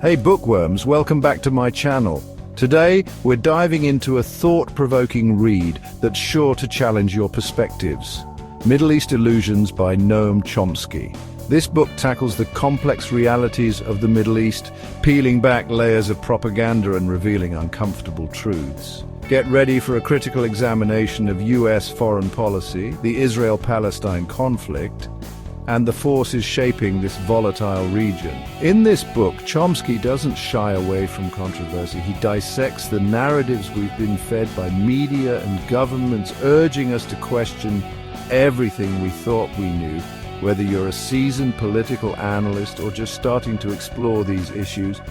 Hey bookworms, welcome back to my channel. Today, we're diving into a thought-provoking read that's sure to challenge your perspectives. Middle East Illusions by Noam Chomsky. This book tackles the complex realities of the Middle East, peeling back layers of propaganda and revealing uncomfortable truths. Get ready for a critical examination of U.S. foreign policy, the Israel-Palestine conflict, and the forces shaping this volatile region. In this book, Chomsky doesn't shy away from controversy. He dissects the narratives we've been fed by media and governments, urging us to question everything we thought we knew. Whether you're a seasoned political analyst or just starting to explore these issues,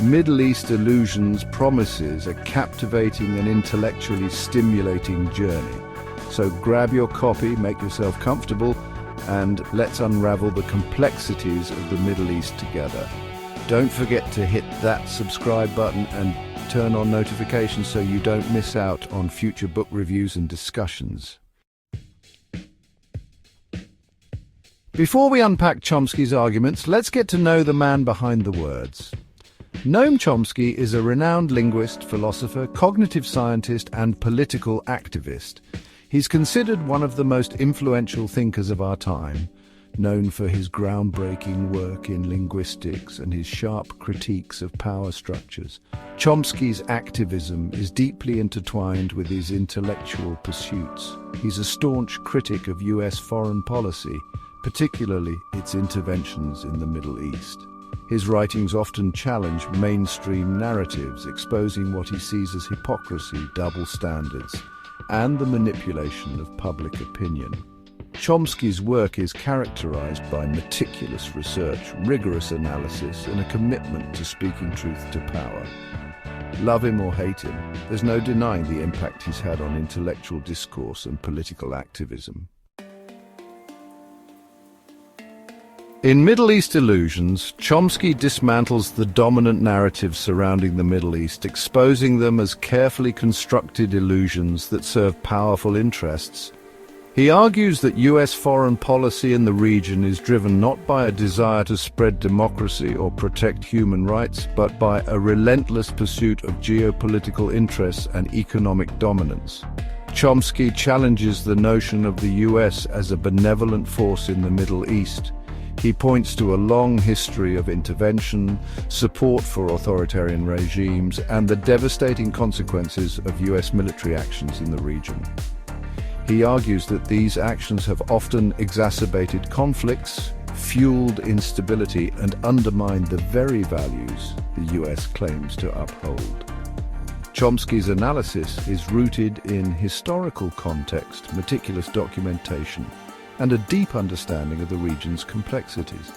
Middle East Illusions promises a captivating and intellectually stimulating journey. So grab your copy, make yourself comfortable, and let's unravel the complexities of the Middle East together. Don't forget to hit that subscribe button and turn on notifications so you don't miss out on future book reviews and discussions. Before we unpack Chomsky's arguments, let's get to know the man behind the words. Noam Chomsky is a renowned linguist, philosopher, cognitive scientist, and political activist. He's considered one of the most influential thinkers of our time, known for his groundbreaking work in linguistics and his sharp critiques of power structures. Chomsky's activism is deeply intertwined with his intellectual pursuits. He's a staunch critic of U.S. foreign policy, particularly its interventions in the Middle East. His writings often challenge mainstream narratives, exposing what he sees as hypocrisy, double standards, and the manipulation of public opinion. Chomsky's work is characterized by meticulous research, rigorous analysis, and a commitment to speaking truth to power. Love him or hate him, there's no denying the impact he's had on intellectual discourse and political activism. In Middle East Illusions, Chomsky dismantles the dominant narratives surrounding the Middle East, exposing them as carefully constructed illusions that serve powerful interests. He argues that U.S. foreign policy in the region is driven not by a desire to spread democracy or protect human rights, but by a relentless pursuit of geopolitical interests and economic dominance. Chomsky challenges the notion of the U.S. as a benevolent force in the Middle East. He points to a long history of intervention, support for authoritarian regimes, and the devastating consequences of U.S. military actions in the region. He argues that these actions have often exacerbated conflicts, fueled instability, and undermined the very values the U.S. claims to uphold. Chomsky's analysis is rooted in historical context, meticulous documentation, and a deep understanding of the region's complexities.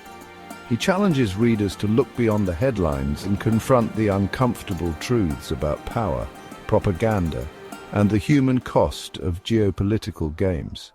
He challenges readers to look beyond the headlines and confront the uncomfortable truths about power, propaganda, and the human cost of geopolitical games.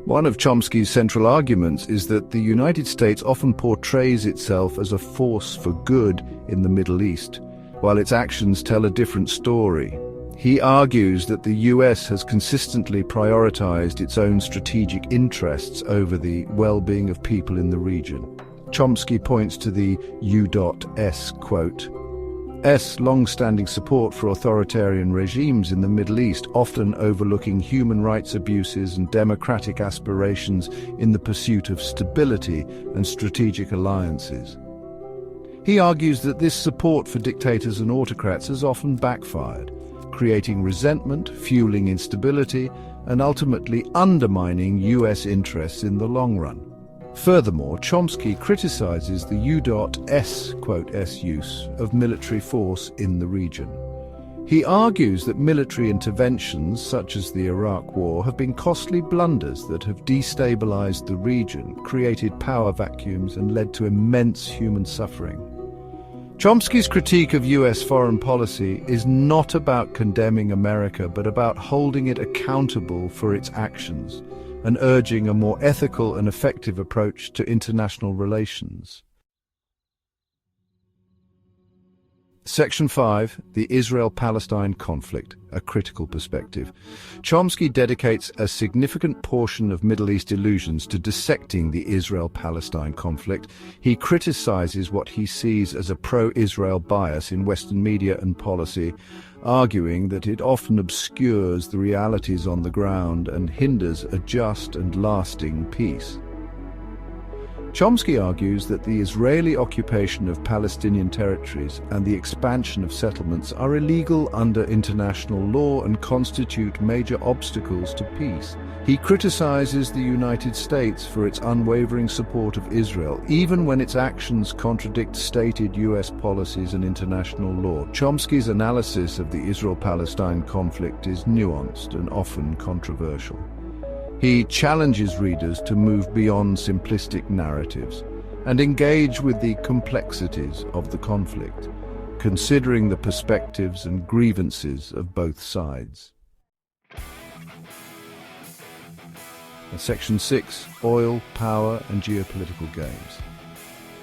One of Chomsky's central arguments is that the United States often portrays itself as a force for good in the Middle East, while its actions tell a different story. He argues that the U.S. has consistently prioritized its own strategic interests over the well-being of people in the region. Chomsky points to the U.S. quote, "S long-standing support for authoritarian regimes in the Middle East, often overlooking human rights abuses and democratic aspirations in the pursuit of stability and strategic alliances." He argues that this support for dictators and autocrats has often backfired, creating resentment, fueling instability, and ultimately undermining U.S. interests in the long run. Furthermore, Chomsky criticizes the U.S. use of military force in the region. He argues that military interventions, such as the Iraq War, have been costly blunders that have destabilized the region, created power vacuums, and led to immense human suffering. Chomsky's critique of U.S. foreign policy is not about condemning America, but about holding it accountable for its actions and urging a more ethical and effective approach to international relations. Section 5, the Israel-Palestine conflict, a critical perspective. Chomsky dedicates a significant portion of Middle East Illusions to dissecting the Israel-Palestine conflict. He criticizes what he sees as a pro-Israel bias in Western media and policy, arguing that it often obscures the realities on the ground and hinders a just and lasting peace. Chomsky argues that the Israeli occupation of Palestinian territories and the expansion of settlements are illegal under international law and constitute major obstacles to peace. He criticizes the United States for its unwavering support of Israel, even when its actions contradict stated U.S. policies and international law. Chomsky's analysis of the Israel-Palestine conflict is nuanced and often controversial. He challenges readers to move beyond simplistic narratives and engage with the complexities of the conflict, considering the perspectives and grievances of both sides. Section 6, Oil, Power and Geopolitical Games.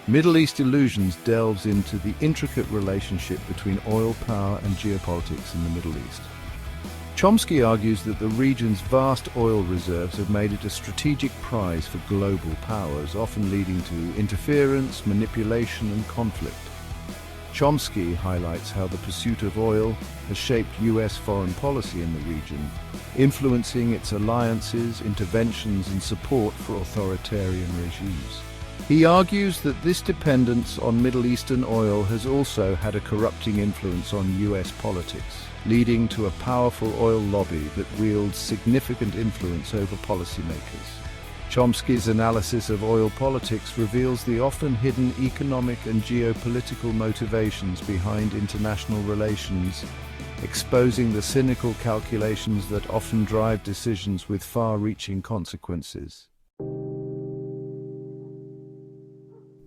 Middle East Illusions delves into the intricate relationship between oil, power and geopolitics in the Middle East. Chomsky argues that the region's vast oil reserves have made it a strategic prize for global powers, often leading to interference, manipulation and conflict. Chomsky highlights how the pursuit of oil has shaped U.S. foreign policy in the region, influencing its alliances, interventions and support for authoritarian regimes. He argues that this dependence on Middle Eastern oil has also had a corrupting influence on U.S. politics, leading to a powerful oil lobby that wields significant influence over policymakers. Chomsky's analysis of oil politics reveals the often hidden economic and geopolitical motivations behind international relations, exposing the cynical calculations that often drive decisions with far-reaching consequences.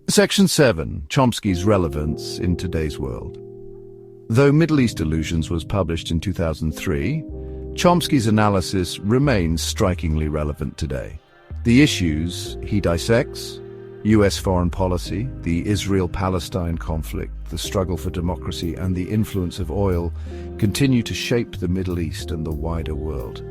Section 7, Chomsky's relevance in today's world. Though Middle East Illusions was published in 2003, Chomsky's analysis remains strikingly relevant today. The issues he dissects, U.S. foreign policy, the Israel-Palestine conflict, the struggle for democracy, and the influence of oil, continue to shape the Middle East and the wider world.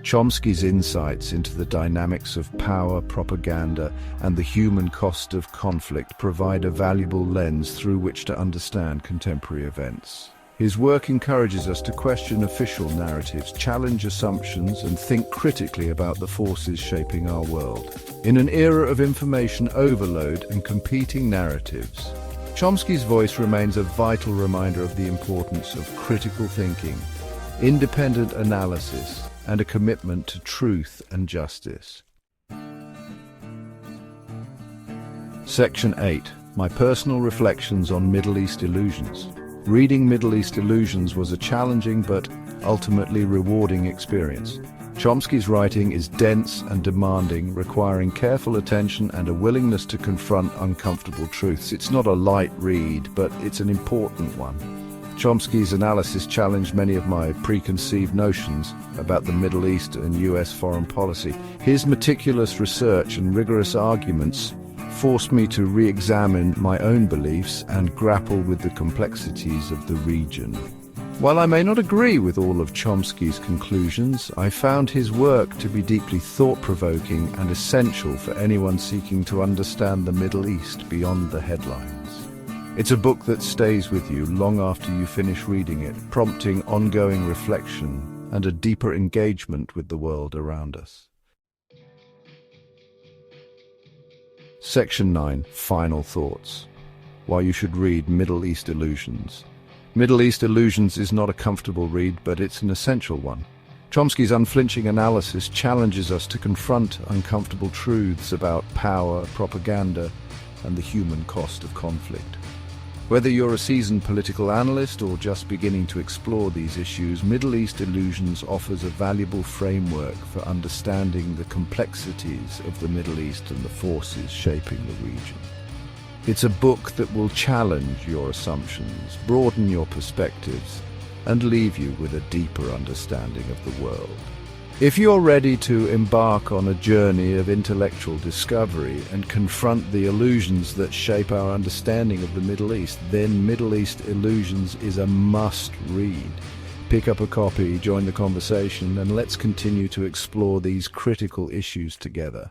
Chomsky's insights into the dynamics of power, propaganda, and the human cost of conflict provide a valuable lens through which to understand contemporary events. His work encourages us to question official narratives, challenge assumptions, and think critically about the forces shaping our world. In an era of information overload and competing narratives, Chomsky's voice remains a vital reminder of the importance of critical thinking, independent analysis, and a commitment to truth and justice. Section 8. My personal reflections on Middle East Illusions. Reading Middle East Illusions was a challenging but ultimately rewarding experience. Chomsky's writing is dense and demanding, requiring careful attention and a willingness to confront uncomfortable truths. It's not a light read, but it's an important one. Chomsky's analysis challenged many of my preconceived notions about the Middle East and U.S. foreign policy. His meticulous research and rigorous arguments forced me to re-examine my own beliefs and grapple with the complexities of the region. While I may not agree with all of Chomsky's conclusions, I found his work to be deeply thought-provoking and essential for anyone seeking to understand the Middle East beyond the headlines. It's a book that stays with you long after you finish reading it, prompting ongoing reflection and a deeper engagement with the world around us. Section 9, Final Thoughts. Why you should read Middle East Illusions. Middle East Illusions is not a comfortable read, but it's an essential one. Chomsky's unflinching analysis challenges us to confront uncomfortable truths about power, propaganda, and the human cost of conflict. Whether you're a seasoned political analyst or just beginning to explore these issues, Middle East Illusions offers a valuable framework for understanding the complexities of the Middle East and the forces shaping the region. It's a book that will challenge your assumptions, broaden your perspectives, and leave you with a deeper understanding of the world. If you're ready to embark on a journey of intellectual discovery and confront the illusions that shape our understanding of the Middle East, then Middle East Illusions is a must-read. Pick up a copy, join the conversation, and let's continue to explore these critical issues together.